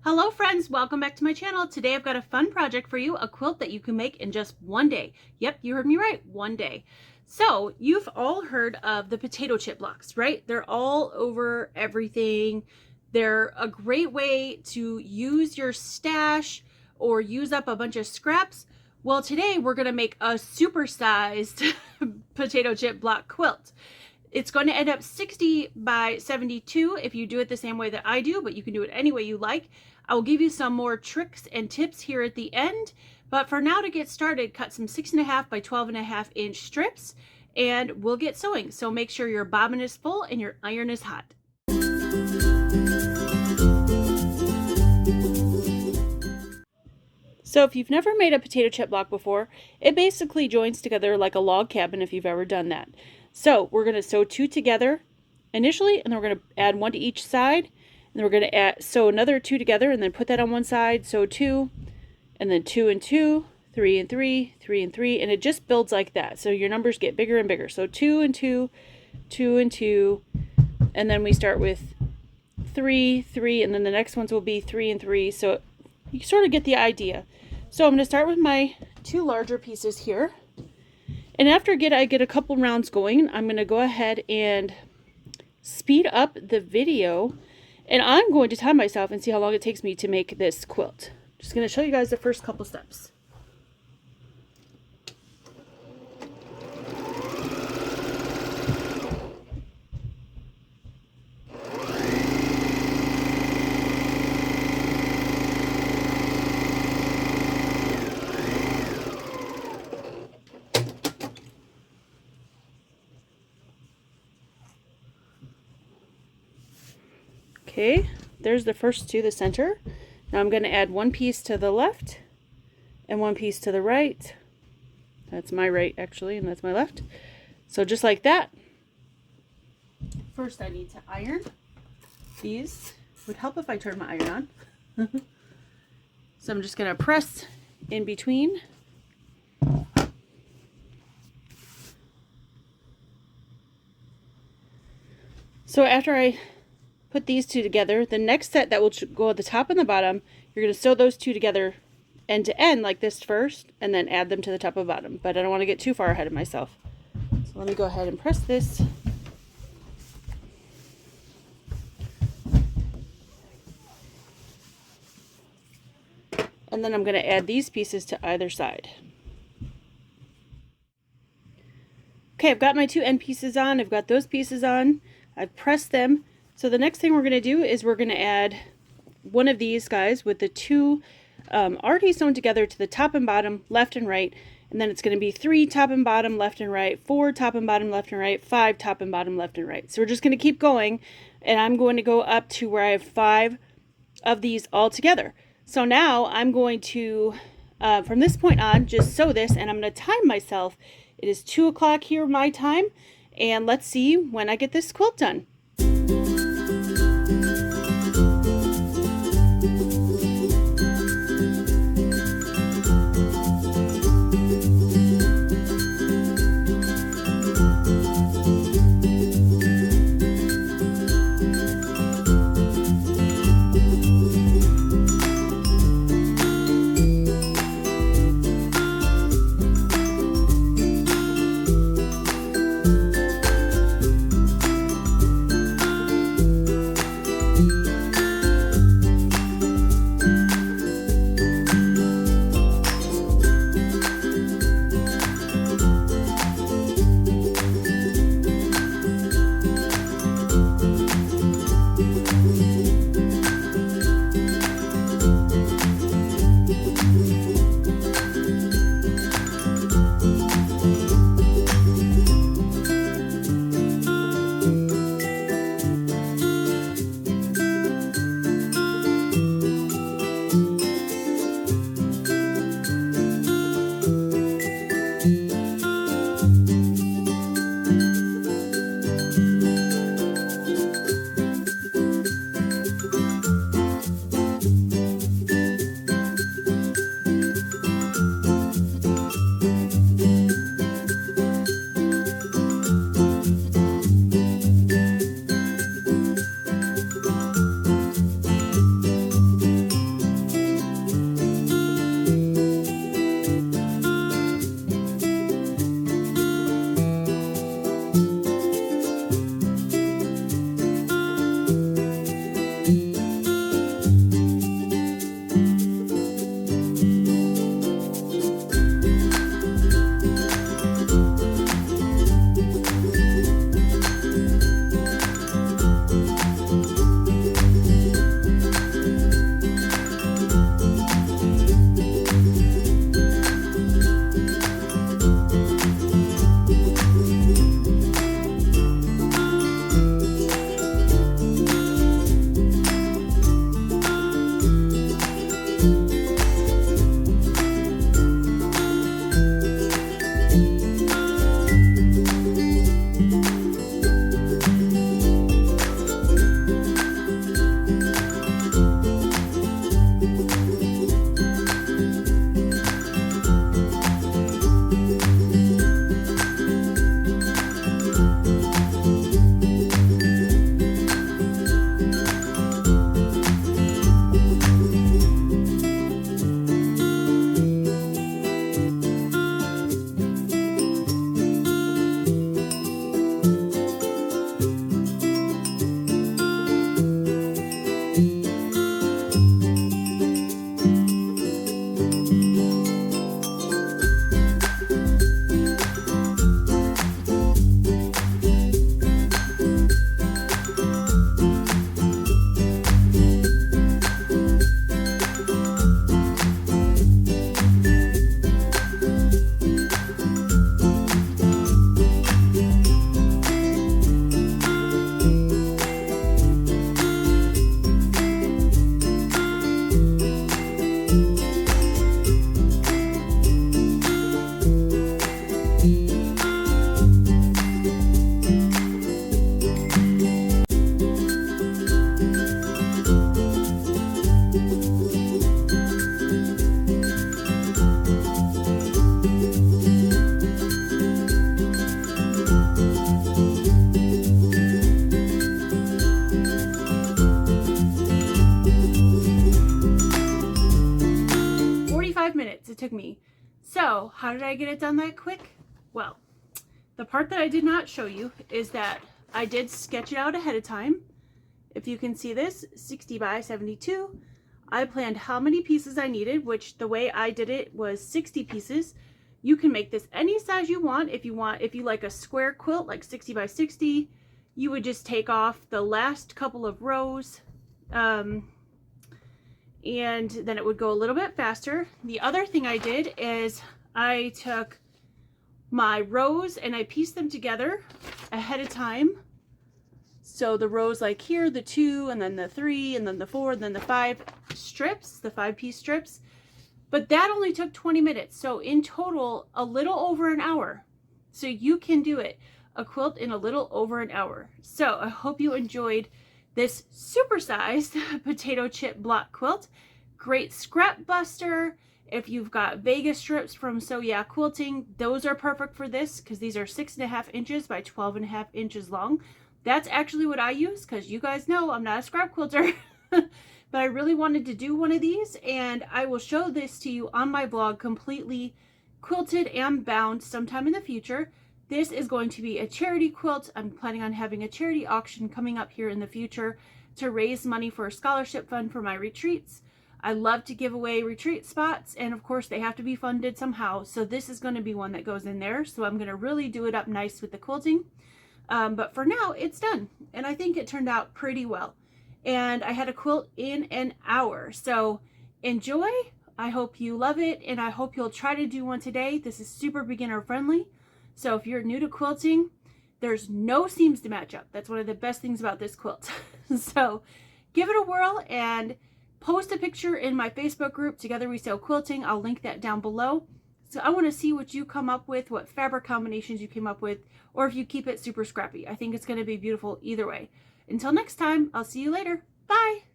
Hello friends, welcome back to my channel. Today I've got a fun project for you, a quilt that you can make in just one day. Yep, you heard me right, one day. So you've all heard of the potato chip blocks, right? They're all over everything. They're a great way to use your stash or use up a bunch of scraps. Well, today we're gonna make a supersized potato chip block quilt. It's going to end up 60 by 72 if you do it the same way that I do, but you can do it any way you like. I will give you some more tricks and tips here at the end, but for now, to get started, cut some 6.5 by 12.5 inch strips and we'll get sewing. So make sure your bobbin is full and your iron is hot. So if you've never made a potato chip block before, it basically joins together like a log cabin if you've ever done that. So we're going to sew two together initially, and then we're going to add one to each side, and then we're going to sew another two together, and then put that on one side, sew two, and then 2 and 2, 3 and 3, 3 and 3, and it just builds like that. So your numbers get bigger and bigger. So 2 and 2, 2 and 2, and then we start with 3, 3, and then the next ones will be 3 and 3. So you sort of get the idea. So I'm going to start with my two larger pieces here. And after I get a couple rounds going, I'm going to go ahead and speed up the video. And I'm going to time myself and see how long it takes me to make this quilt. Just going to show you guys the first couple steps. Okay, there's the first to the center. Now I'm going to add one piece to the left and one piece to the right. That's my right actually, and that's my left. So just like that. First I need to iron these. Would help if I turned my iron on. So I'm just going to press in between. So after I put these two together, the next set that will go at the top and the bottom, you're going to sew those two together end to end like this first, and then add them to the top and bottom. But I don't want to get too far ahead of myself. So let me go ahead and press this. And then I'm going to add these pieces to either side. Okay, I've got my two end pieces on. I've got those pieces on. I've pressed them. So the next thing we're going to do is we're going to add one of these guys with the two already sewn together to the top and bottom, left and right. And then it's going to be 3 top and bottom, left and right, 4 top and bottom, left and right, 5 top and bottom, left and right. So we're just going to keep going. And I'm going to go up to where I have 5 of these all together. So now I'm going to, from this point on, just sew this, and I'm going to time myself. It is 2 o'clock here, my time. And let's see when I get this quilt done. it took me. So how did I get it done that quick? Well, the part that I did not show you is that I did sketch it out ahead of time. If you can see this, 60 by 72. I planned how many pieces I needed, which the way I did it was 60 pieces. You can make this any size you want. If you like a square quilt, like 60 by 60, you would just take off the last couple of rows, and then it would go a little bit faster. The other thing I did is I took my rows and I pieced them together ahead of time. So the rows like here, the 2, and then the 3, and then the 4, and then the 5 strips, the 5-piece strips. But that only took 20 minutes. So in total, a little over an hour. So you can do it, a quilt in a little over an hour. So I hope you enjoyed this super-sized potato chip block quilt. Great scrap buster. If you've got Vega strips from So Yeah Quilting, those are perfect for this because these are 6.5 inches by 12.5 inches long. That's actually what I use because you guys know I'm not a scrap quilter. But I really wanted to do one of these, and I will show this to you on my vlog completely quilted and bound sometime in the future. This is going to be a charity quilt. I'm planning on having a charity auction coming up here in the future to raise money for a scholarship fund for my retreats. I love to give away retreat spots, and of course they have to be funded somehow. So this is going to be one that goes in there. So I'm going to really do it up nice with the quilting. But for now, it's done, and I think it turned out pretty well. And I had a quilt in an hour. So enjoy. I hope you love it, and I hope you'll try to do one today. This is super beginner friendly. So if you're new to quilting, there's no seams to match up. That's one of the best things about this quilt. So give it a whirl and post a picture in my Facebook group, Together We Sew Quilting. I'll link that down below. So I want to see what you come up with, what fabric combinations you came up with, or if you keep it super scrappy. I think it's going to be beautiful either way. Until next time, I'll see you later. Bye!